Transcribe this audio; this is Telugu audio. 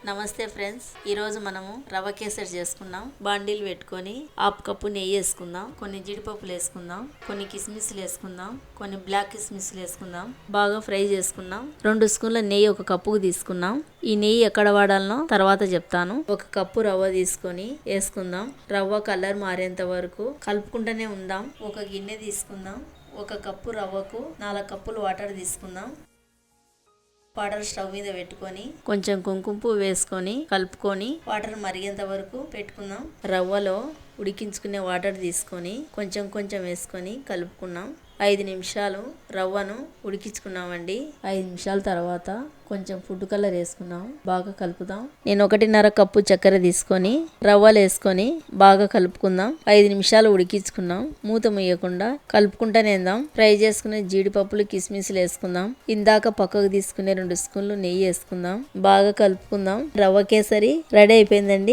నమస్తే ఫ్రెండ్స్, ఈరోజు మనము రవ్వ కేసరి చేసుకుందాం. బాండీలు పెట్టుకొని హాఫ్ కప్పు నెయ్యి వేసుకుందాం, కొన్ని జీడిపప్పులు వేసుకుందాం, కొన్ని కిస్మిస్లు వేసుకుందాం, కొన్ని బ్లాక్ కిస్మిస్లు వేసుకుందాం. బాగా ఫ్రై చేసుకుందాం. 2 స్పూన్ల నెయ్యి ఒక కప్పుకు తీసుకున్నాం. ఈ నెయ్యి ఎక్కడ వాడాలనో తర్వాత చెప్తాను. 1 కప్పు రవ్వ తీసుకొని వేసుకుందాం. రవ్వ కలర్ మారేంత వరకు కలుపుకుంటూనే ఉందాం. ఒక గిన్నె తీసుకుందాం. 1 కప్పు రవ్వకు 4 కప్పులు వాటర్ తీసుకుందాం. వాటర్ స్టవ్ మీద పెట్టుకొని కొంచెం కుంకుమ పువ్వు వేసుకొని కలుపుకొని వాటర్ మరిగేంత వరకు పెట్టుకుందాం. రవ్వలో ఉడికించుకునే వాటర్ తీసుకొని కొంచెం కొంచెం వేసుకొని కలుపుకున్నాం. 5 నిమిషాలు రవ్వను ఉడికించుకున్నామండి. 5 నిమిషాల తర్వాత కొంచెం ఫుడ్ కలర్ వేసుకున్నాం. బాగా కలుపుదాం. నేను 1.5 కప్పు చక్కెర తీసుకొని రవ్వలు వేసుకొని బాగా కలుపుకుందాం. 5 నిమిషాలు ఉడికించుకున్నాం. మూత ముయ్యకుండా కలుపుకుంటానేద్దాం. ఫ్రై చేసుకునే జీడిపప్పులు కిస్మిస్లు వేసుకుందాం. ఇందాక పక్కకు తీసుకునే 2 స్పూన్లు నెయ్యి వేసుకుందాం. బాగా కలుపుకుందాం. రవ్వ కేసరి రెడీ అయిపోయిందండి.